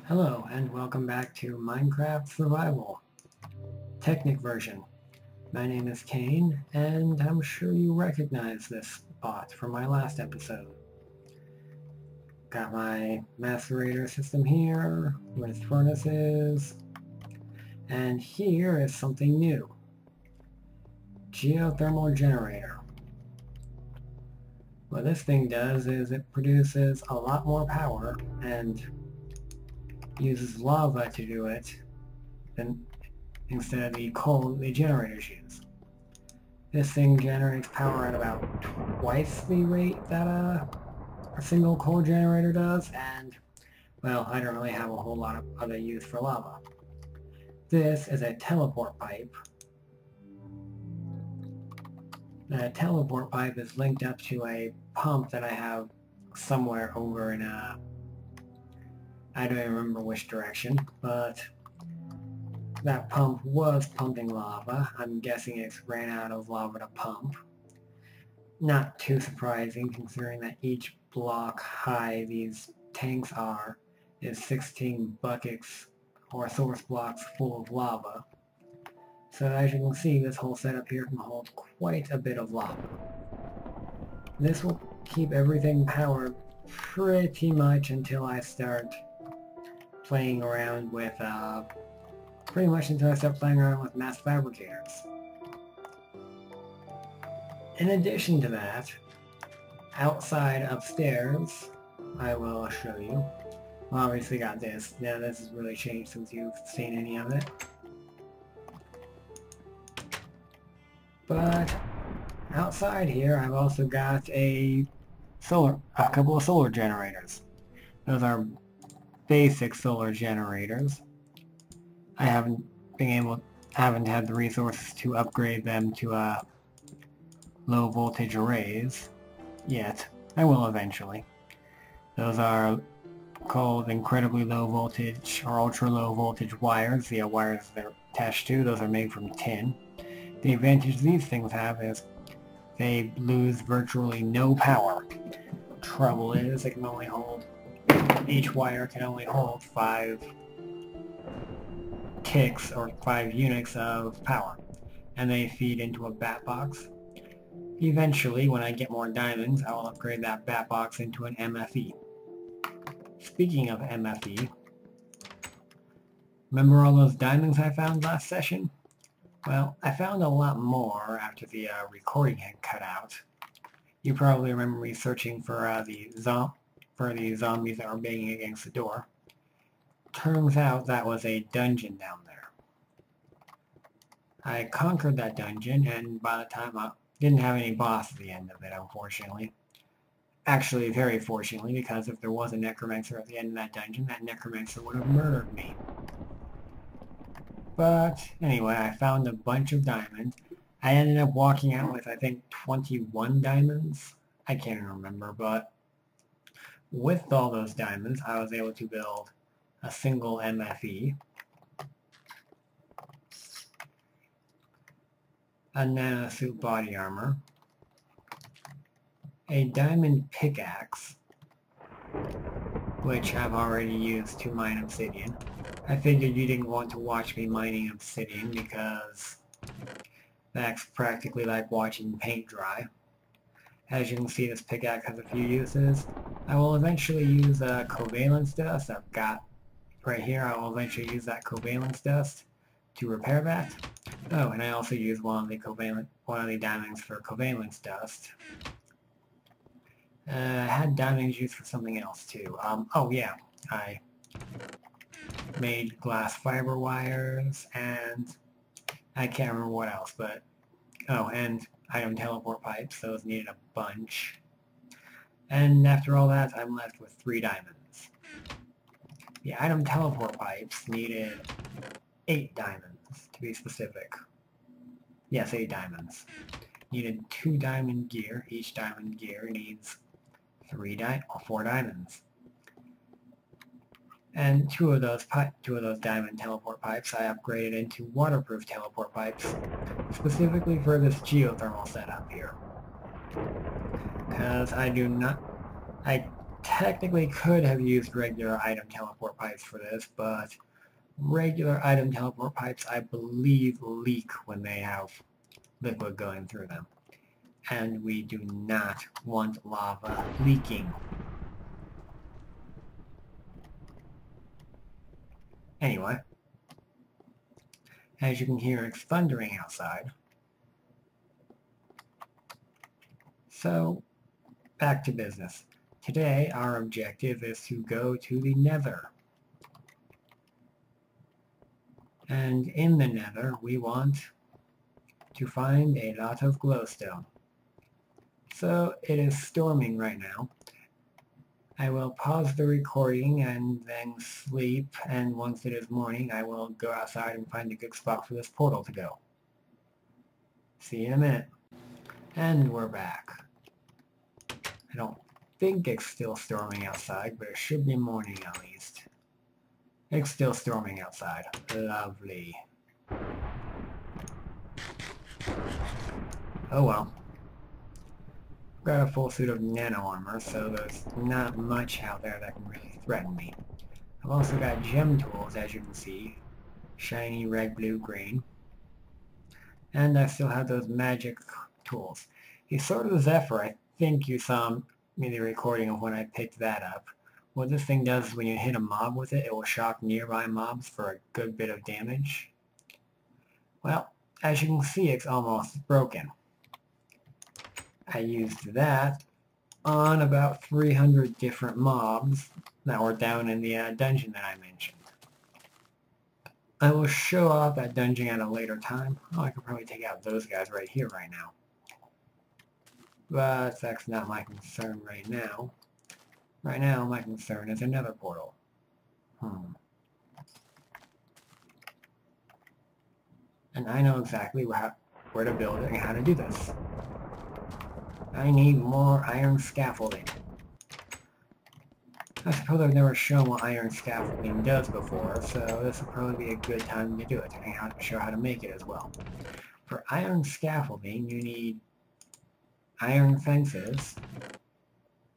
Hello and welcome back to Minecraft Survival, Technic version. My name is Kane and I'm sure you recognize this spot from my last episode. Got my macerator system here with furnaces, and here is something new. Geothermal generator. What this thing does is it produces a lot more power and uses lava to do it instead of the coal the generators use. This thing generates power at about twice the rate that a single coal generator does, and well, I don't really have a whole lot of other use for lava. This is a teleport pipe. The teleport pipe is linked up to a pump that I have somewhere over in I don't even remember which direction, but that pump was pumping lava. I'm guessing it's ran out of lava to pump. Not too surprising considering that each block high these tanks are is 16 buckets or source blocks full of lava. So as you can see, this whole setup here can hold quite a bit of lava. This will keep everything powered pretty much until I start playing around with, pretty much until I start playing around with mass fabricators. In addition to that, outside upstairs, I will show you. Well, obviously got this. Now this has really changed since you've seen any of it. But outside here, I've also got a couple of solar generators. Those are basic solar generators. I haven't had the resources to upgrade them to low voltage arrays yet. I will eventually. Those are called incredibly low voltage or ultra low voltage wires. The wires they're attached to, those are made from tin. The advantage these things have is they lose virtually no power. Trouble is, they can only hold, each wire can only hold 5 ticks or 5 units of power, and they feed into a bat box. Eventually, when I get more diamonds, I will upgrade that bat box into an MFE. Speaking of MFE, remember all those diamonds I found last session? Well, I found a lot more after the recording had cut out. You probably remember me searching for the zombies that were banging against the door. Turns out that was a dungeon down there. I conquered that dungeon, and by the time I didn't have any boss at the end of it, unfortunately. Actually, very fortunately, because if there was a necromancer at the end of that dungeon, that necromancer would have murdered me. But anyway, I found a bunch of diamonds. I ended up walking out with, I think, 21 diamonds. I can't even remember, but with all those diamonds, I was able to build a single MFE, a Nanosuit body armor, a diamond pickaxe, which I've already used to mine obsidian. I figured you didn't want to watch me mining obsidian because that's practically like watching paint dry. As you can see, this pickaxe has a few uses. I will eventually use covalence dust I've got right here. I will eventually use that covalence dust to repair that. Oh, and I also use one of the diamonds for covalence dust. I had diamonds used for something else too. Oh yeah, I made glass fiber wires, and I can't remember what else, but oh, and item teleport pipes. Those needed a bunch. And after all that, I'm left with 3 diamonds. The item teleport pipes needed 8 diamonds, to be specific. Yes, 8 diamonds. Needed 2 diamond gear. Each diamond gear needs 4 diamonds. And two of those diamond teleport pipes I upgraded into waterproof teleport pipes, specifically for this geothermal setup here. Because I technically could have used regular item teleport pipes for this, but regular item teleport pipes, I believe, leak when they have liquid going through them. And we do not want lava leaking. Anyway, as you can hear, it's thundering outside. So, back to business. Today, our objective is to go to the Nether. And in the Nether, we want to find a lot of glowstone. So, it is storming right now. I will pause the recording and then sleep, and once it is morning, I will go outside and find a good spot for this portal to go. See you in a minute. And we're back. I don't think it's still storming outside, but it should be morning at least. It's still storming outside. Lovely. Oh well. Got a full suit of nano armor, so there's not much out there that can really threaten me. I've also got gem tools, as you can see. Shiny, red, blue, green. And I still have those magic tools. The Sword of the Zephyr, I think you saw me the recording of when I picked that up. What this thing does is when you hit a mob with it, it will shock nearby mobs for a good bit of damage. Well, as you can see, it's almost broken. I used that on about 300 different mobs that were down in the dungeon that I mentioned. I will show off that dungeon at a later time. Oh, I could probably take out those guys right here right now. But that's not my concern right now. Right now, my concern is another portal. And I know exactly where to build it and how to do this. I need more iron scaffolding. I suppose I've never shown what iron scaffolding does before, so this will probably be a good time to do it, and show how to make it as well. For iron scaffolding, you need iron fences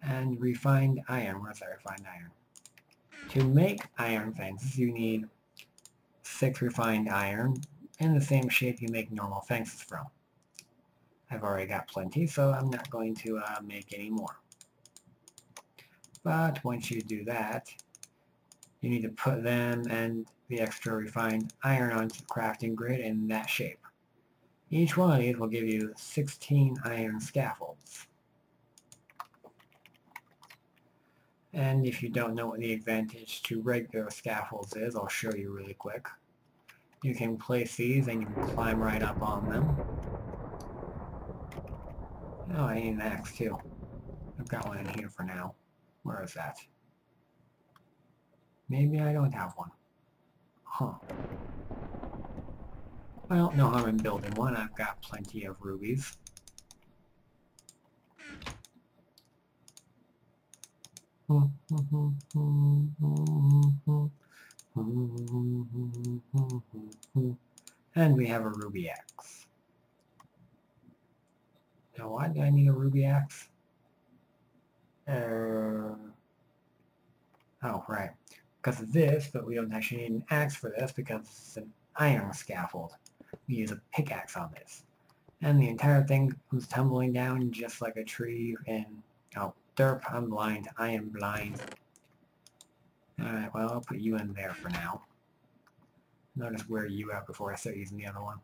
and refined iron. Where's that refined iron? To make iron fences, you need 6 refined iron in the same shape you make normal fences from. I've already got plenty, so I'm not going to make any more. But once you do that, you need to put them and the extra refined iron onto the crafting grid in that shape. Each one of these will give you 16 iron scaffolds. And if you don't know what the advantage to regular scaffolds is, I'll show you really quick. You can place these and you can climb right up on them. Oh, I need an axe too. I've got one in here for now. Where is that? Maybe I don't have one. Huh. Well, no harm in building one. I've got plenty of rubies. And we have a ruby axe. Now, why do I need a ruby axe? Oh, right. Because of this, but we don't actually need an axe for this because it's an iron scaffold. We use a pickaxe on this. And the entire thing comes tumbling down just like a tree and... Oh, derp, I'm blind. I am blind. Alright, well, I'll put you in there for now. Notice where you out before I start using the other one.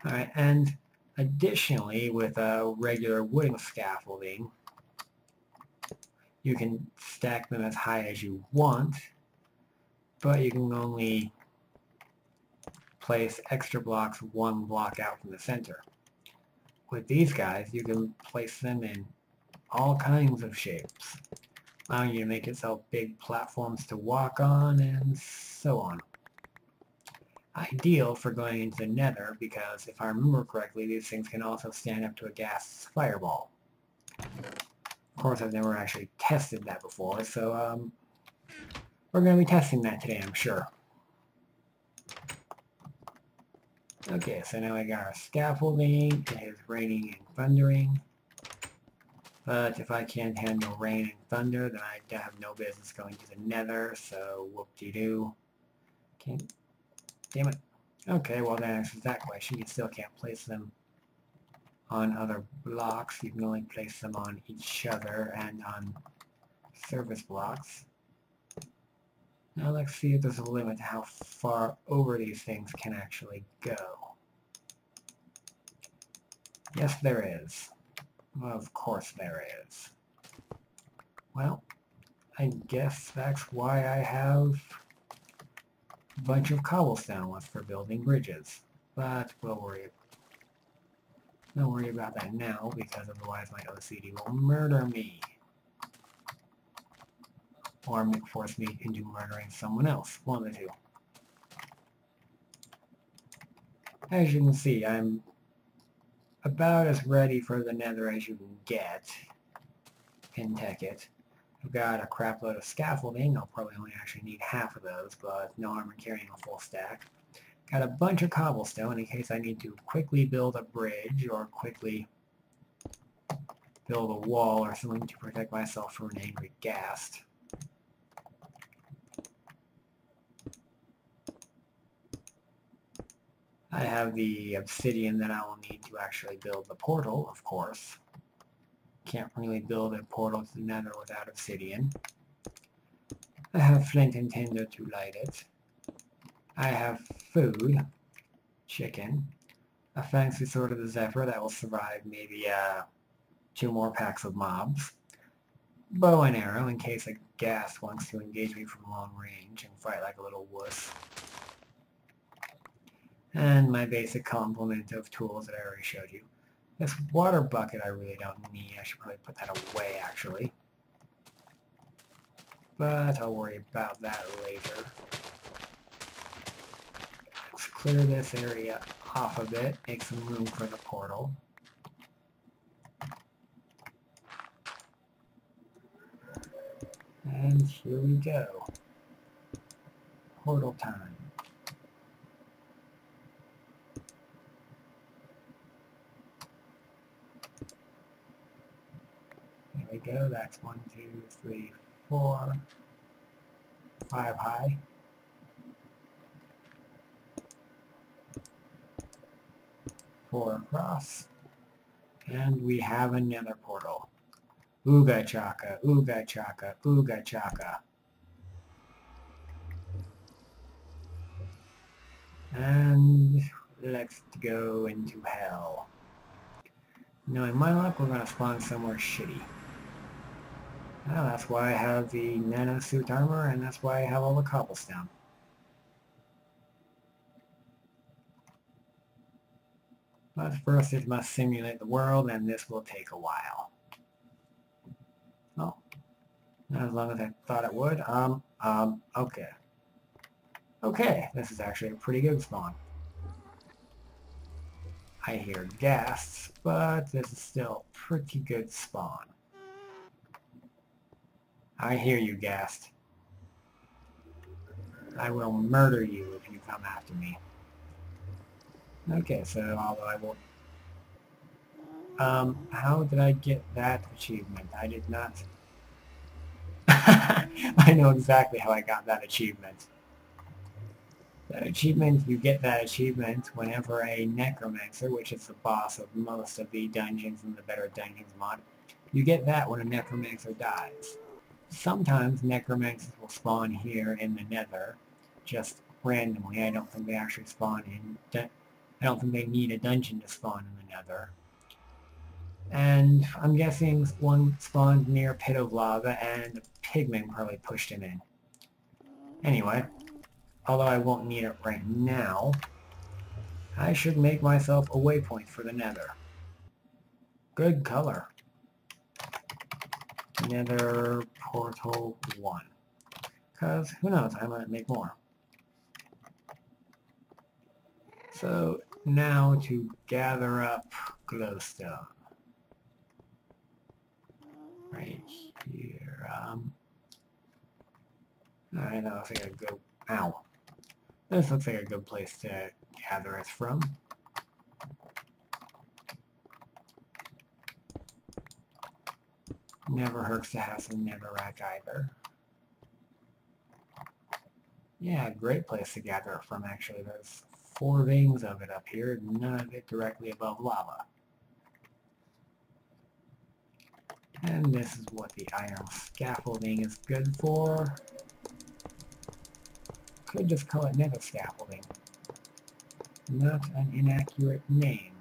Alright, and additionally, with a regular wooden scaffolding, you can stack them as high as you want, but you can only place extra blocks 1 block out from the center. With these guys, you can place them in all kinds of shapes, allowing you to make yourself big platforms to walk on, and so on. Ideal for going into the Nether, because if I remember correctly, these things can also stand up to a gas fireball. Of course, I've never actually tested that before, so we're going to be testing that today, I'm sure. Okay, so now I got our scaffolding. It is raining and thundering. But if I can't handle rain and thunder, then I have no business going to the Nether, so whoop-de-doo. Can't... Damn it. Okay, well that answers that question. You still can't place them on other blocks. You can only place them on each other and on surface blocks. Now let's see if there's a limit to how far over these things can actually go. Yes, there is. Well, of course there is. Well, I guess that's why I have a bunch of cobblestone left for building bridges. But don't worry about that now, because otherwise my OCD will murder me. Or force me into murdering someone else. One of the two. As you can see, I'm about as ready for the Nether as you can get in Technic. I've got a crap load of scaffolding. I'll probably only actually need half of those, but no harm in carrying a full stack. Got a bunch of cobblestone in case I need to quickly build a bridge or quickly build a wall or something to protect myself from an angry ghast. I have the obsidian that I will need to actually build the portal, of course. Can't really build a portal to the Nether without obsidian. I have flint and tinder to light it. I have food, chicken, a fancy sword of the Zephyr that will survive maybe 2 more packs of mobs, bow and arrow in case a ghast wants to engage me from long range and fight like a little wuss. And my basic complement of tools that I already showed you. This water bucket I really don't need. I should probably put that away, actually. But I'll worry about that later. Let's clear this area off a bit, make some room for the portal. And here we go. Portal time. There we go, that's 1, 2, 3, 4, 5 high. Four across. And we have a Nether portal. Ooga chaka, ooga chaka, ooga chaka. And let's go into hell. Knowing my luck, we're going to spawn somewhere shitty. Well, that's why I have the Nanosuit Armor, and that's why I have all the cobblestone. But first it must simulate the world, and this will take a while. Oh, not as long as I thought it would. Okay. Okay, this is actually a pretty good spawn. I hear ghasts, but this is still a pretty good spawn. I hear you, ghast. I will murder you if you come after me. Okay, so although I will... how did I get that achievement? I did not... I know exactly how I got that achievement. That achievement, you get that achievement whenever a necromancer, which is the boss of most of the dungeons in the Better Dungeons mod, you get that when a necromancer dies. Sometimes necromancers will spawn here in the Nether, just randomly. I don't think they actually spawn in... I don't think they need a dungeon to spawn in the Nether. And I'm guessing one spawned near Pit of Lava, and the Pigmen probably pushed him in. Anyway, although I won't need it right now, I should make myself a waypoint for the Nether. Good color. Nether Portal 1. Because, who knows, I might make more. So, now to gather up glowstone. Right here. Alright, that looks like a good... Ow. This looks like a good place to gather it from. Never hurts to have some netherrack either. Yeah, great place to gather it from actually. There's 4 veins of it up here, none of it directly above lava. And this is what the iron scaffolding is good for. Could just call it nether scaffolding. Not an inaccurate name.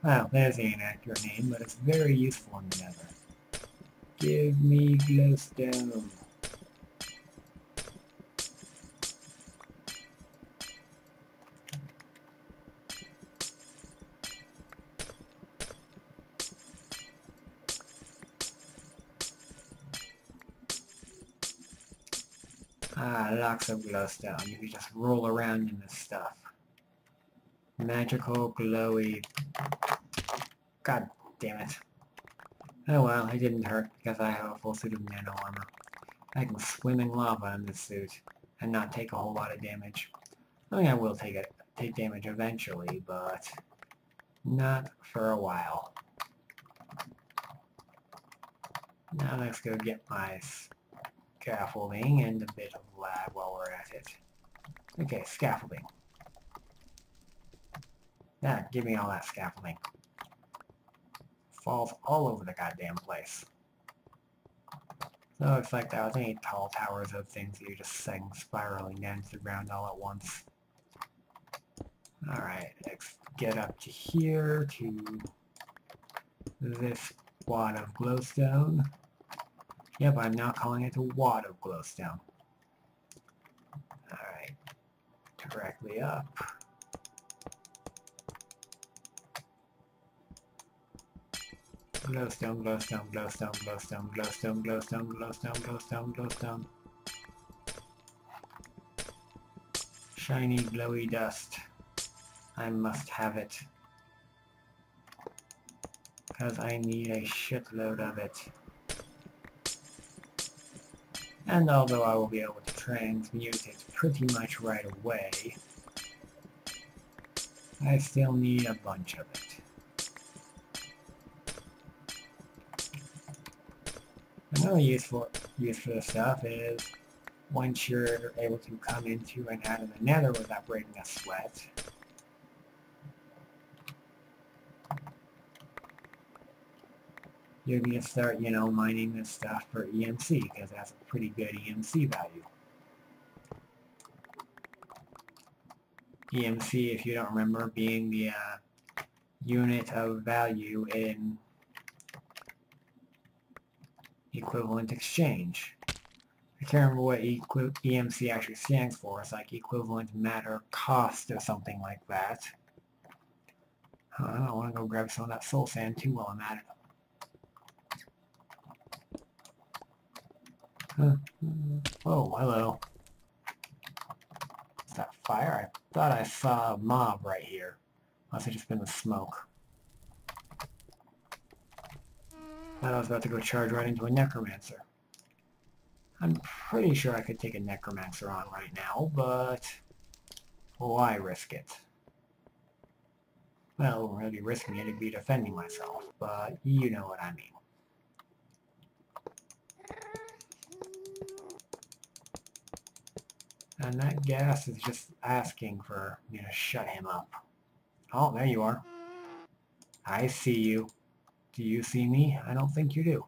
Well, there's an inaccurate name, but it's very useful in the nether. Give me glowstone. Ah, lots of glowstone. You can just roll around in this stuff. Magical, glowy... God damn it. Oh well, it didn't hurt because I have a full suit of nano armor. I can swim in lava in this suit and not take a whole lot of damage. I mean, I will take damage eventually, but not for a while. Now let's go get my scaffolding and a bit of lag while we're at it. Okay, scaffolding. Yeah, give me all that scaffolding. Falls all over the goddamn place. So it's like that with any tall towers of things that you're just setting spiraling down to the ground all at once. Alright, let's get up to here to this wad of glowstone. Yep, I'm now calling it a wad of glowstone. Alright, directly up. Glowstone, glowstone, glowstone, glowstone, glowstone, glowstone, glowstone, glowstone, glowstone. Shiny, glowy dust. I must have it. Because I need a shitload of it. And although I will be able to transmute it pretty much right away, I still need a bunch of it. Another use for this stuff is once you're able to come into and out of the nether without breaking a sweat, you're going to start, mining this stuff for EMC, because that's a pretty good EMC value. EMC, if you don't remember, being the unit of value in equivalent exchange. I can't remember what EMC actually stands for. It's like equivalent matter cost or something like that. I want to go grab some of that soul sand too while I'm at it. Oh, hello. Is that fire? I thought I saw a mob right here. Must have just been the smoke. Thought I was about to go charge right into a necromancer. I'm pretty sure I could take a necromancer on right now, but why risk it? Well, I wouldn't really be risking it, it'd be defending myself, but you know what I mean. And that gas is just asking for me to shut him up. Oh, there you are. I see you. Do you see me? I don't think you do.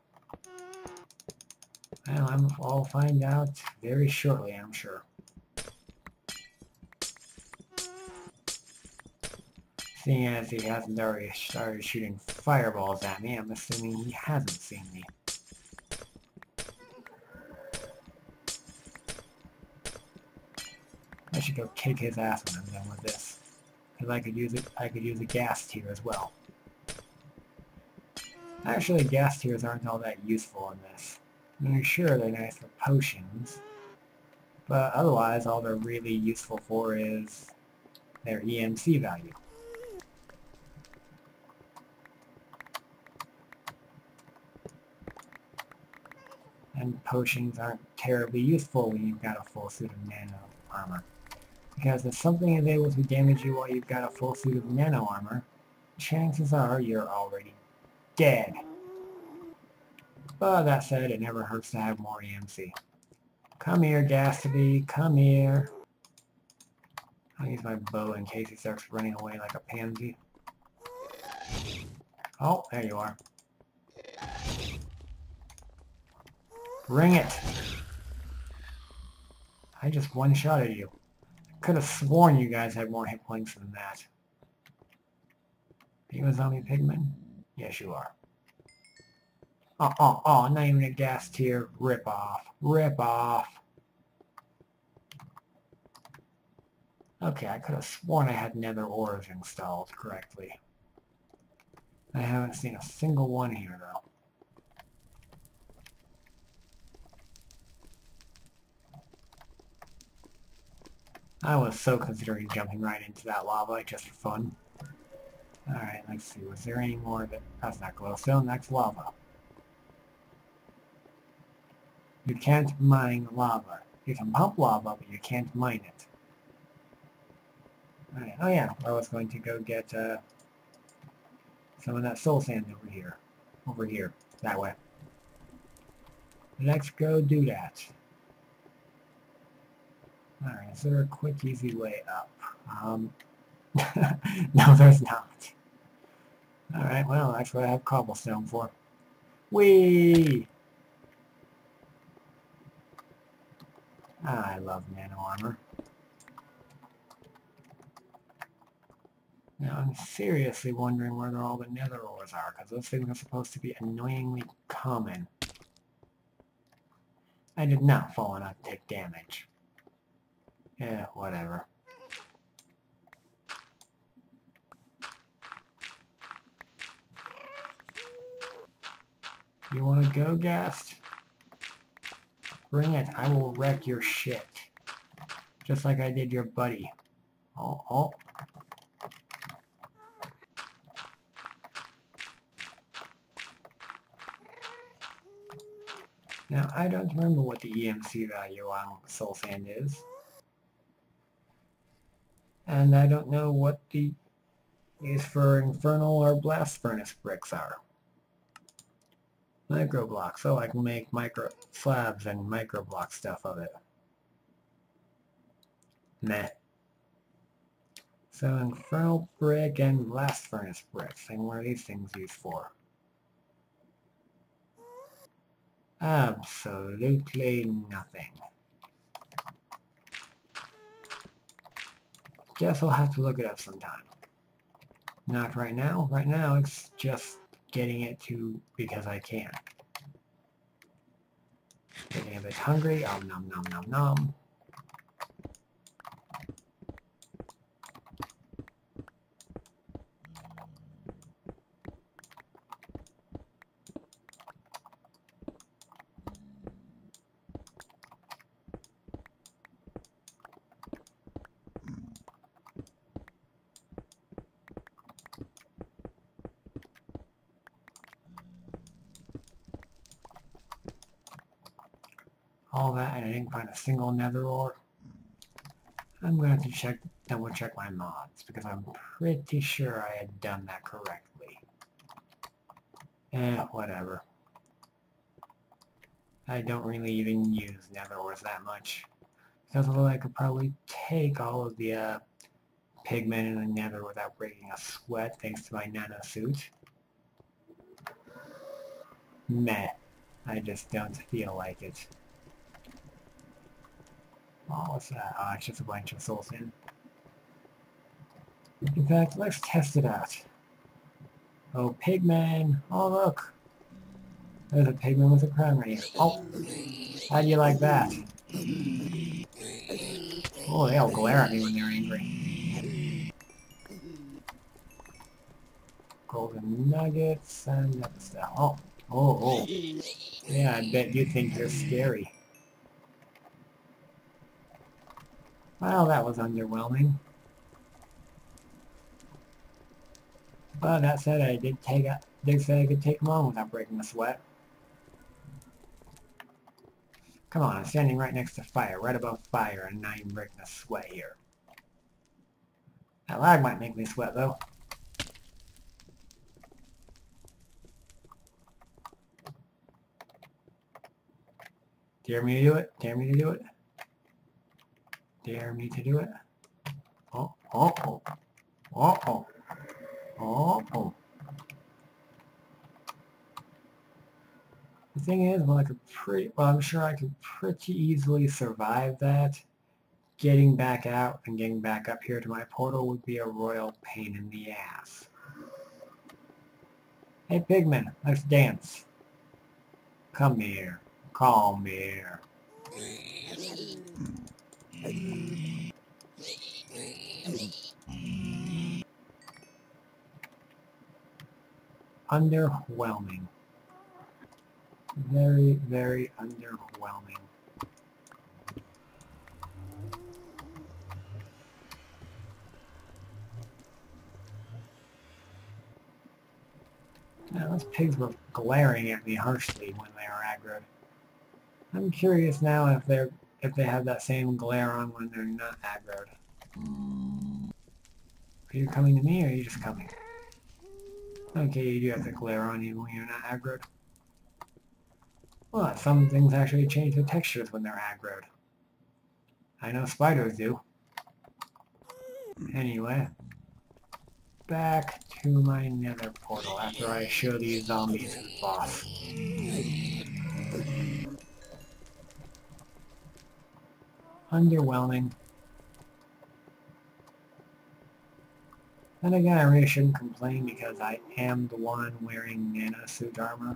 Well, I'll find out very shortly, I'm sure. Seeing as he hasn't already started shooting fireballs at me, I'm assuming he hasn't seen me. I should go kick his ass when I'm done with this. Because I could use a gas tier as well. Actually, gas tiers aren't all that useful in this. I mean, sure, they're nice for potions, but otherwise all they're really useful for is their EMC value. And potions aren't terribly useful when you've got a full suit of nano armor. Because if something is able to damage you while you've got a full suit of nano armor, chances are you're already dead. But that said, it never hurts to have more EMC. Come here, Gastaby. Come here. I'll use my bow in case he starts running away like a pansy. Oh, there you are. Bring it! I just one-shotted you. Could have sworn you guys had more hit points than that. Are you a zombie pigman? Yes, you are. Oh, not even a gas tier. Rip off. Rip off. Okay, I could have sworn I had nether ores installed correctly. I haven't seen a single one here, though. I was so considering jumping right into that lava just for fun. Alright, let's see. Was there any more of it? That's not glowstone, that's lava. You can't mine lava. You can pump lava, but you can't mine it. Alright, oh yeah, I was going to go get some of that soul sand over here. Over here, that way. Let's go do that. Alright, is there a quick, easy way up? No, there's not. Alright, well, that's what I have cobblestone for. Whee! I love nano armor. Now, I'm seriously wondering where all the nether ores are, because those things are supposed to be annoyingly common. I did not fall and not take damage. Yeah, whatever. You want to go, Ghast? Bring it. I will wreck your shit. Just like I did your buddy. Oh. Now, I don't remember what the EMC value on soul sand is. And I don't know what the use for infernal or blast furnace bricks are. Micro blocks, so I can make micro slabs and micro block stuff of it. Meh. So infernal brick and blast furnace bricks, and what are these things used for? Absolutely nothing. Guess I'll have to look it up sometime. Not right now. Right now it's just getting it to because I can. Getting a bit hungry. Nom nom nom nom. All that, and I didn't find a single nether ore. I'm going to have to double check my mods, because I'm pretty sure I had done that correctly. Whatever. I don't really even use nether ores that much. Because although I could probably take all of the pigmen in the nether without breaking a sweat thanks to my nanosuit. Meh. I just don't feel like it. Oh, what's that? Oh, it's just a bunch of soul sand. In fact, let's test it out. Oh, pigman! Oh, look! There's a pigman with a crown right here. Oh! How do you like that? Oh, they all glare at me when they're angry. Golden nuggets and other stuff. Oh. Yeah, I bet you think you're scary. Well, that was underwhelming. But that said, I did say I could take them on without breaking a sweat. Come on, I'm standing right next to fire, right above fire, and not even breaking a sweat here. That lag might make me sweat, though. Dare me to do it? Dare me to do it? Dare me to do it? Oh, oh, oh. Oh, oh. Oh, oh. The thing is, well, I'm sure I could pretty easily survive that. Getting back out and getting back up here to my portal would be a royal pain in the ass. Hey, Pigmen, let's dance. Come here. Come here. Underwhelming. Very, very underwhelming. Now, those pigs were glaring at me harshly when they were aggroed. I'm curious now if they have that same glare on when they're not aggroed. Are you coming to me, or are you just coming? Okay, you do have the glare on you when you're not aggroed. Well, some things actually change the textures when they're aggroed. I know spiders do. Anyway, back to my nether portal after I show these zombies who's boss. Underwhelming. Then again, I really shouldn't complain because I am the one wearing Nanosuit Armor.